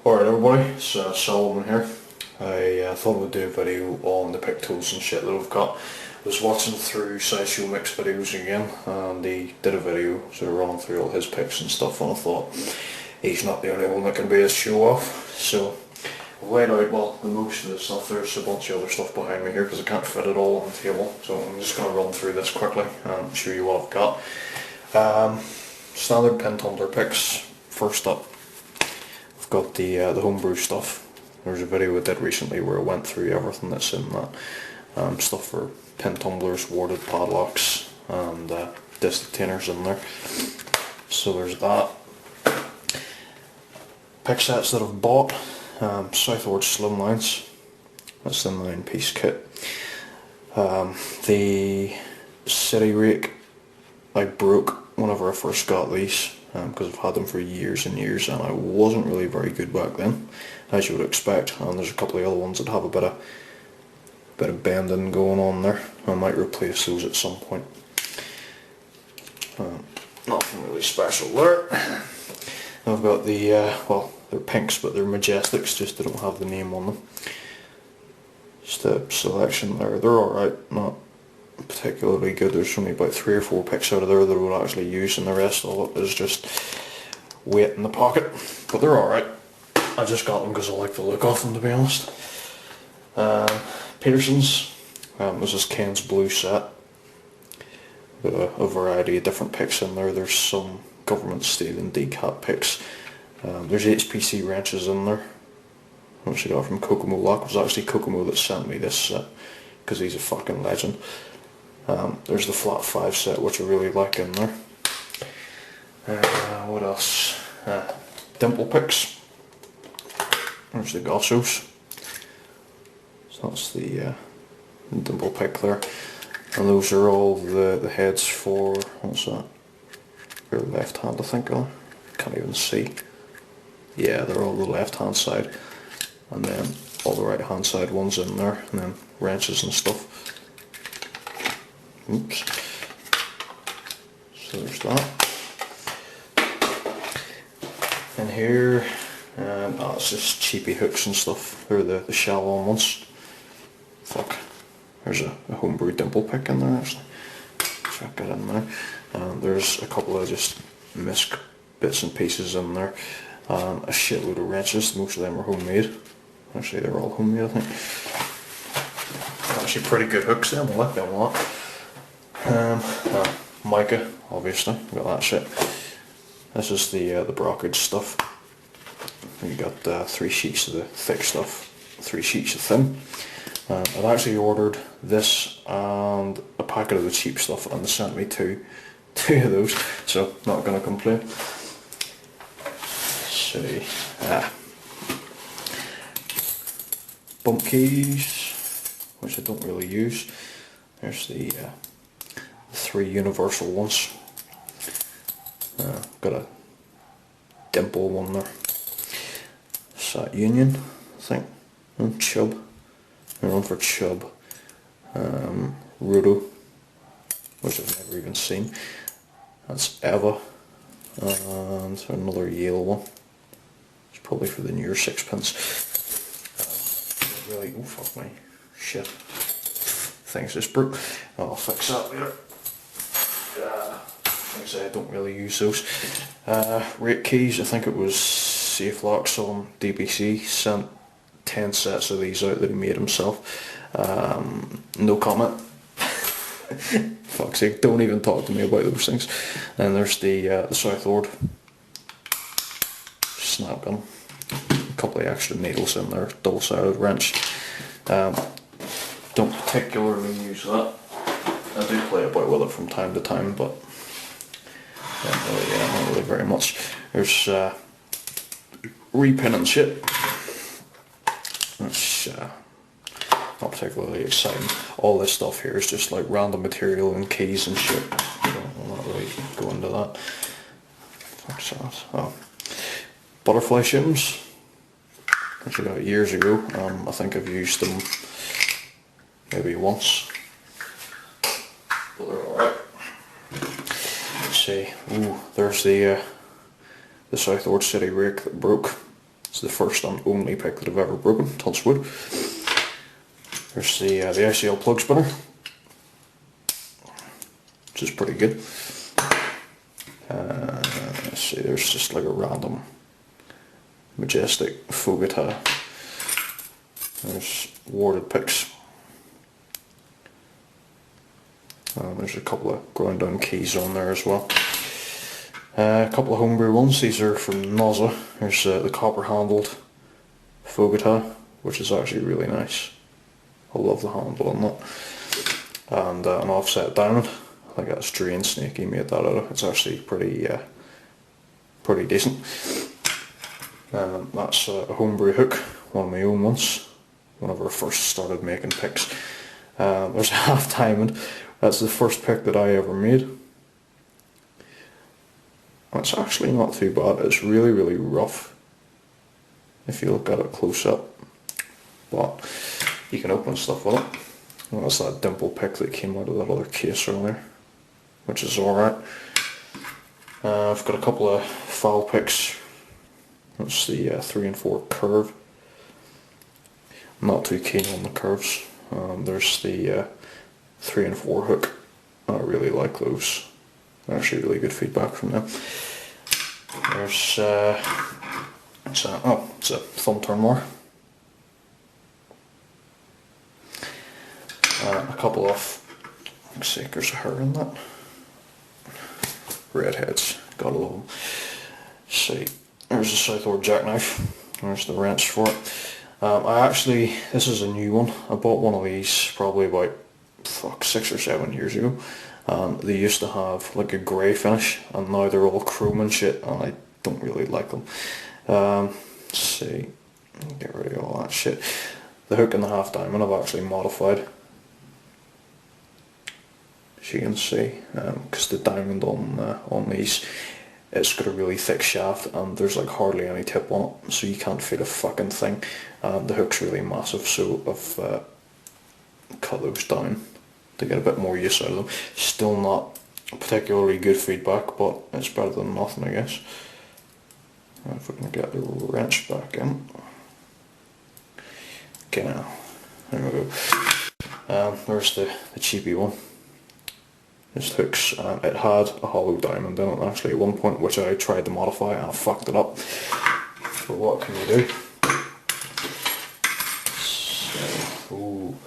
Alright everybody, it's Solomon here. I thought I would do a video on the pick tools and shit that I've got. I was watching through Sideshow Mix videos again, and he did a video sort of running through all his picks and stuff, and I thought he's not the only one that can be his show off. So I've laid out, well, the most of the stuff. There's a bunch of other stuff behind me here because I can't fit it all on the table, so I'm just going to run through this quickly and show you what I've got. Standard pin tumbler picks. First up, I've got the homebrew stuff. There's a video I did recently where I went through everything that's in that. Stuff for pin tumblers, warded padlocks, and disc detainers in there. So there's that. Pick sets that I've bought. Southward Slimlines. That's the 9-piece kit. The City Rake I broke whenever I first got these, because I've had them for years and years, and I wasn't really very good back then, as you would expect. And there's a couple of other ones that have a bit of bending going on there. I might replace those at some point. Nothing really special there. I've got the well, they're pinks, but they're Majestics, just they don't have the name on them. Just a selection there. They're alright, not particularly good. There's only about 3 or 4 picks out of there that I would actually use, and the rest of it is just weight in the pocket. But they're alright. I just got them because I like the look of them, to be honest. Peterson's. This is Ken's blue set. Got a variety of different picks in there. There's some government steel and decap picks. There's HPC wrenches in there, which I got from Kokomo Lock. It was actually Kokomo that sent me this set, because he's a fucking legend. There's the flat 5 set, which I really like in there. What else? Dimple picks. There's the Gossos. So that's the dimple pick there. And those are all the heads for, what's that? Your left hand, I think. Can't even see. Yeah, they're all the left hand side. And then all the right hand side ones in there. And then wrenches and stuff. Oops. So there's that. And here, it's just cheapy hooks and stuff. They're the shell-on ones. Fuck. There's a homebrew dimple pick in there actually. Check it in there. And there's a couple of just misc bits and pieces in there. And a shitload of wrenches. Most of them are homemade. Actually, they're all homemade, I think. Actually, pretty good hooks then. I like them a lot. Mica, obviously, got that shit. This is the Brockage stuff. You got 3 sheets of the thick stuff, 3 sheets of thin. I've actually ordered this and a packet of the cheap stuff, and they sent me two of those, so not gonna complain. Let's see, bump keys, which I don't really use. There's the 3 universal ones. Got a dimple one there. It's that Union, I think. And Chubb. They're on for Chubb. Rudo, which I've never even seen. That's Eva. And another Yale one. It's probably for the newer sixpence. Really, oh fuck me. Shit. Things just broke. I'll fix that later. Like I say, I don't really use those. Rate keys, I think it was SafeLocks on DBC sent 10 sets of these out that he made himself. No comment. Fuck's sake, don't even talk to me about those things. And there's the Southward snap gun. A couple of extra needles in there, double-sided wrench. Don't particularly use that. I do play about with it from time to time, but not really very much. There's repin and shit. That's not particularly exciting. All this stuff here is just like random material and keys and shit. So I'll not really go into that. What's that? Oh. Butterfly shims. Which I got years ago. I think I've used them maybe once. But they're alright. Let's see. Ooh, there's the Southward City Rake that broke. It's the first and only pick that I've ever broken, touch wood. There's the ICL plug spinner, which is pretty good. Let's see, there's just like a random Majestic Fogata. There's warded picks. There's a couple of ground down keys on there as well. A couple of homebrew ones. These are from Naza. There's the copper handled Fogata, which is actually really nice. I love the handle on that. And an offset diamond. I think that's Drain Snake he made that out of. It's actually pretty decent. That's a homebrew hook, one of my own ones, whenever I first started making picks. There's a half diamond. That's the first pick that I ever made. It's actually not too bad. It's really, really rough if you look at it close up, but you can open stuff with it. Well, that's that dimple pick that came out of that other case earlier, which is alright. I've got a couple of foul picks. That's the 3 and 4 curve. I'm not too keen on the curves. There's the 3 and 4 hook. I really like those. Actually really good feedback from them. There's it's a thumb turn more. A couple of, let's see, there's a hair in that. Redheads, gotta love them. See, there's a Southward jackknife. There's the wrench for it. This is a new one. I bought one of these probably about 6 or 7 years ago. They used to have like a grey finish, and now they're all chrome and shit, and I don't really like them. Let's see, get rid of all that shit. The hook and the half diamond I've actually modified, as you can see, because the diamond on these, it's got a really thick shaft and there's like hardly any tip on it, so you can't feel a fucking thing. The hook's really massive, so I've cut those down to get a bit more use out of them. Still not particularly good feedback, but it's better than nothing, I guess. If we can get the wrench back in. Okay, now, there we go. There's the cheapy one. This hooks, it had a hollow diamond in it actually at one point, which I tried to modify and I fucked it up. But what can you do? So, ooh,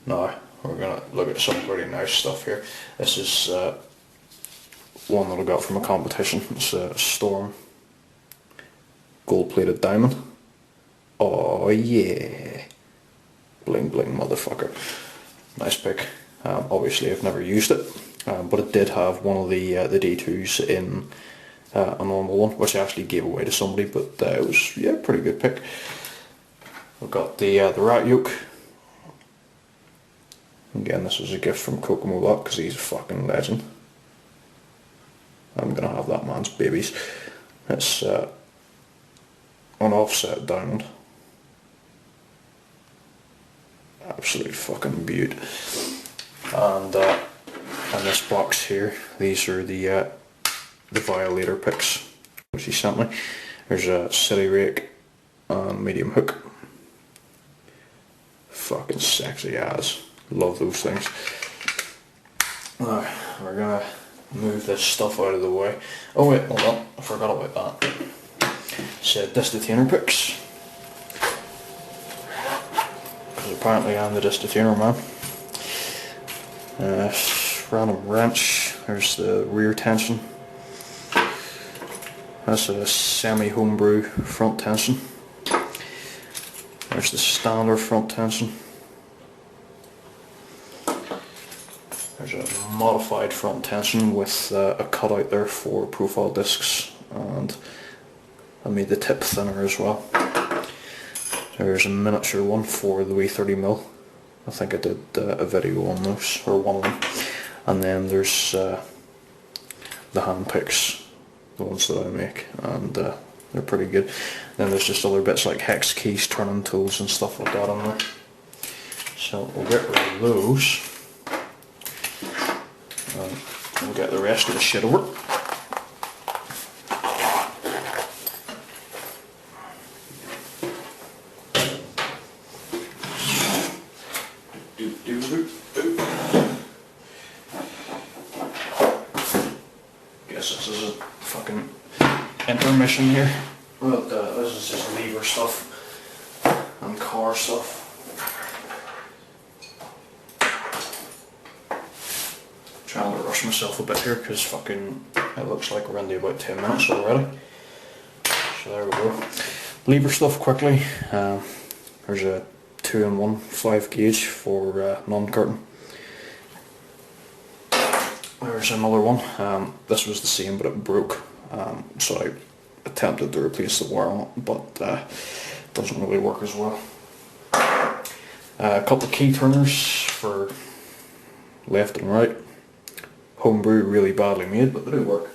now we're going to look at some pretty nice stuff here. This is one that I got from a competition. It's a Storm gold plated diamond. Oh yeah, bling bling motherfucker. Nice pick. Obviously I've never used it. But it did have one of the D2s in a normal one, which I actually gave away to somebody, but it was, yeah, pretty good pick. I've got the rat yoke. Again, this was a gift from Kokomo Lock because he's a fucking legend. I'm gonna have that man's babies. It's an offset diamond. Absolute fucking beaut. And in this box here, these are the Violator picks, which he sent me. There's a City Rake and medium hook. Fucking sexy as. Love those things. Now, we're gonna move this stuff out of the way. Oh wait, hold on, I forgot about that. Said disc detainer picks. Because apparently I'm the disc detainer man. Random wrench. There's the rear tension. That's a semi-homebrew front tension. There's the standard front tension. There's a modified front tension with a cutout there for profile discs, and I made the tip thinner as well. There's a miniature one for the wee 30mm. I think I did a video on those, or one of them. And then there's the hand picks, the ones that I make, and they're pretty good. Then there's just other bits like hex keys, turning tools and stuff like that on there. So we'll get rid of those. We'll get the rest of the shit over. intermission here. Well, this is just lever stuff and car stuff. Trying to rush myself a bit here because fucking it looks like we're into about 10 minutes already. So there we go. Lever stuff quickly. There's a 2-in-1 5 gauge for non-curtain. There's another one. This was the same but it broke. So I attempted to replace the wire on it, but it doesn't really work as well. A couple of key turners for left and right. Homebrew, really badly made, but they do work.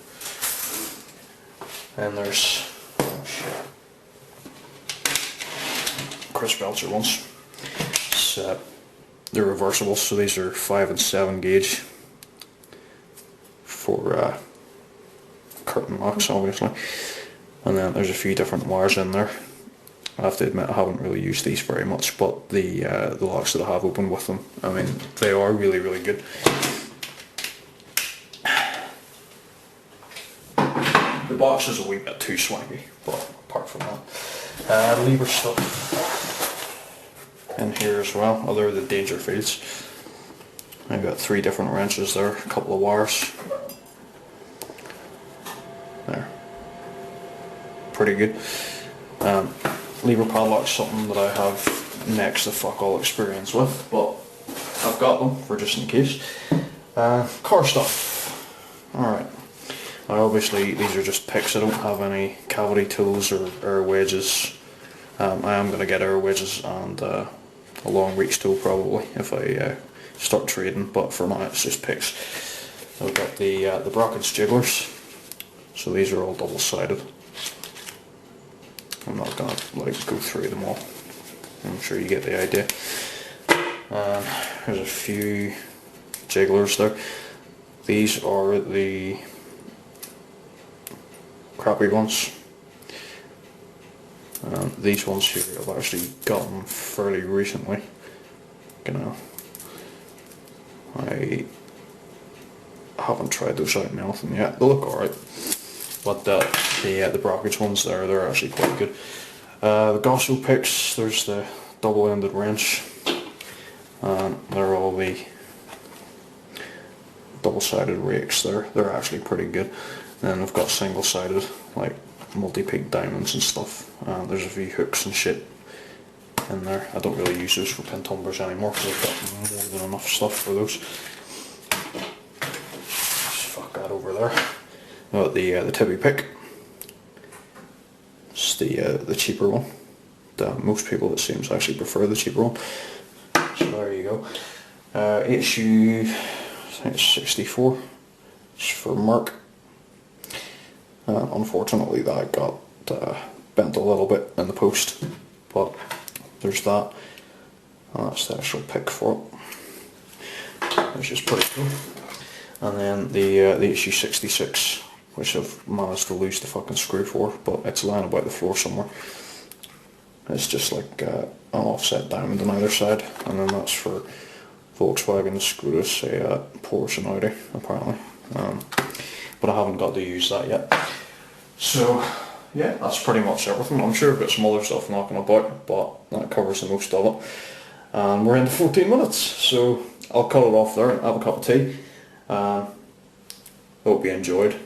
And there's Chris Belcher ones. They're reversible, so these are 5 and 7 gauge for curtain locks, obviously. And then there's a few different wires in there. I have to admit I haven't really used these very much, but the locks that I have opened with them, I mean, they are really, really good. The box is a wee bit too swanky, but apart from that, lever stuff in here as well. Other the Dangerfields. I've got 3 different wrenches there, a couple of wires. There, pretty good. Lever padlock's something that I have next to fuck all experience with, but I've got them for just in case. Car stuff. Alright. Obviously these are just picks, I don't have any cavity tools or air wedges. I am going to get air wedges and a long reach tool probably if I start trading, but for now it's just picks. I've got the Brockens jigglers, so these are all double sided. I'm not going to go through them all, I'm sure you get the idea. There's a few jigglers there. These are the crappy ones. These ones here I've actually gotten fairly recently. I haven't tried those out in anything yet. They look alright, but the Brockage ones there, they're actually quite good. The Gosso picks, there's the double-ended wrench. They're all the double-sided rakes there. They're actually pretty good. And I've got single-sided, like multi-peak diamonds and stuff. There's a few hooks and shit in there. I don't really use those for pin tumblers anymore because I've got more than enough stuff for those. Just fuck that over there. I've got the Tibby pick. It's the cheaper one. Most people, it seems, actually prefer the cheaper one. So there you go. HU, I think it's 64. It's for Merc. Unfortunately that got bent a little bit in the post, but there's that. And that's the actual pick for it, which is pretty cool. And then the HU66, which I've managed to lose the fucking screw for, but it's lying about the floor somewhere. It's just like an offset diamond on either side, and then that's for Volkswagen, Skoda, Seat, Porsche and Audi apparently. But I haven't got to use that yet. So yeah, that's pretty much everything. I'm sure I've got some other stuff knocking about, but that covers the most of it. And we're into 14 minutes, so I'll cut it off there and have a cup of tea. Hope you enjoyed.